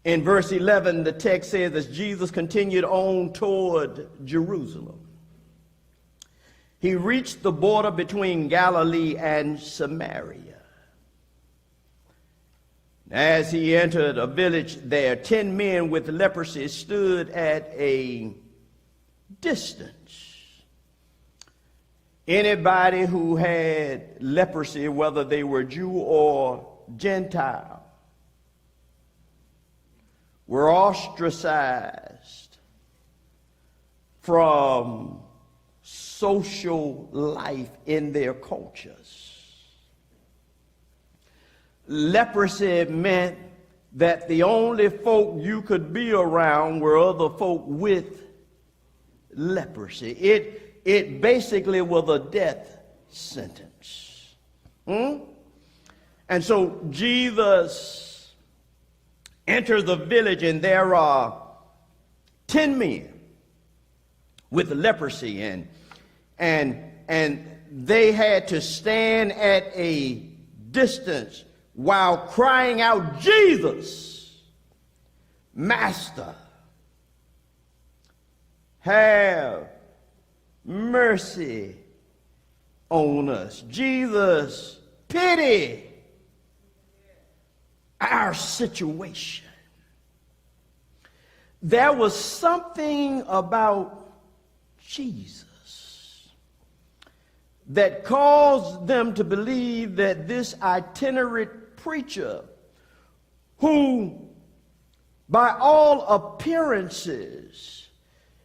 In verse 11, the text says, as Jesus continued on toward Jerusalem, he reached the border between Galilee and Samaria. As he entered a village there, 10 men with leprosy stood at a distance. Anybody who had leprosy, whether they were Jew or Gentile, were ostracized from social life in their cultures. Leprosy meant that the only folk you could be around were other folk with leprosy. It basically was a death sentence. And so Jesus enters the village, and there are 10 men with leprosy, and they had to stand at a distance while crying out, Jesus, Master, have mercy on us. Jesus, pity our situation. There was something about Jesus that caused them to believe that this itinerant preacher, who by all appearances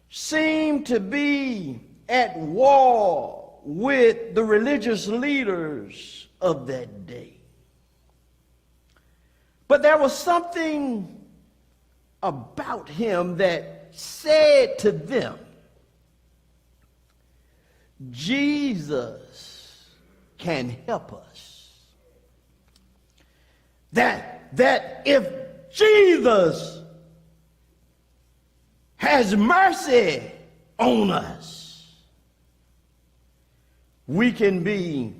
seemed to be at war with the religious leaders of that day. But there was something about him that said to them, Jesus can help us. That if Jesus has mercy on us, we can be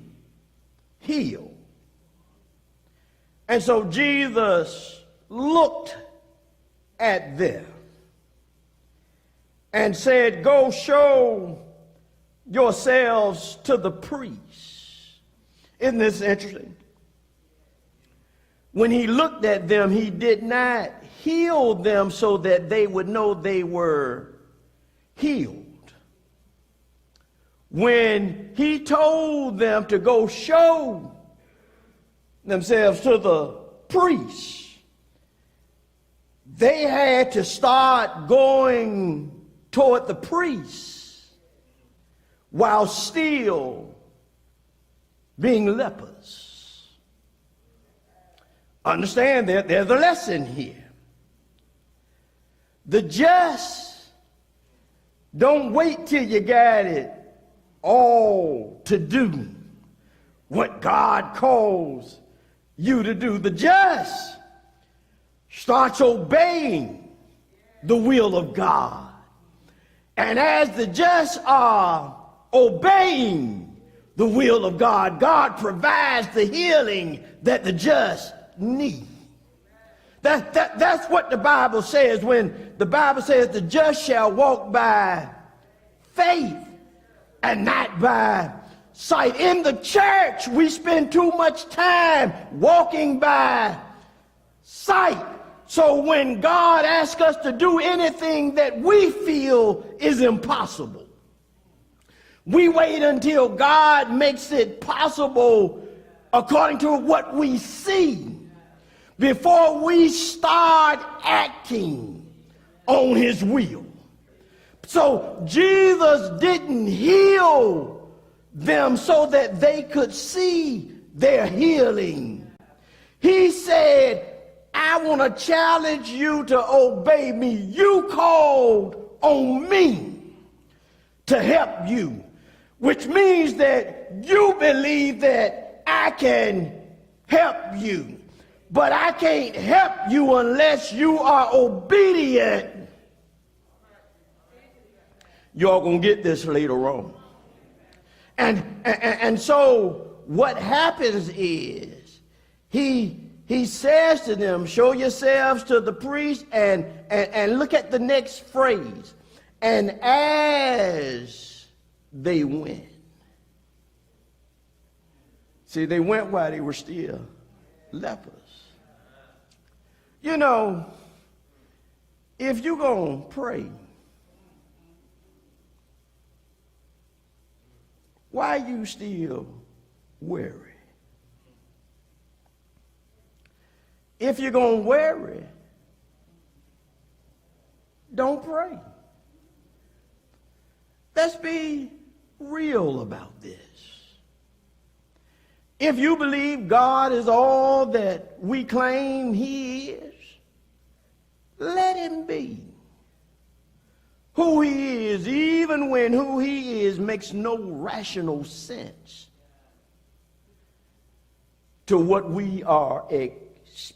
healed. And so Jesus looked at them and said, go show yourselves to the priests. Isn't this interesting? When he looked at them, he did not heal them so that they would know they were healed. When he told them to go show themselves to the priests, they had to start going toward the priests while still being lepers. Understand that there's a lesson here. The just don't wait till you got it all to do what God calls you to do. The just starts obeying the will of God. And as the just are obeying the will of God, God provides the healing that the just need. That's what the Bible says when the Bible says the just shall walk by faith and not by sight. In the church, we spend too much time walking by sight. So when God asks us to do anything that we feel is impossible, we wait until God makes it possible according to what we see before we start acting on his will. So Jesus didn't heal them so that they could see their healing. He said, I want to challenge you to obey me. You called on me to help you, which means that you believe that I can help you. But I can't help you unless you are obedient. You're going to get this later on. And so what happens is he he says to them, show yourselves to the priest, and look at the next phrase. And as they went. See, they went while they were still lepers. You know, if you're going to pray, why are you still weary? If you're going to worry, don't pray. Let's be real about this. If you believe God is all that we claim he is, let him be who he is, even when who he is makes no rational sense to what we are experiencing.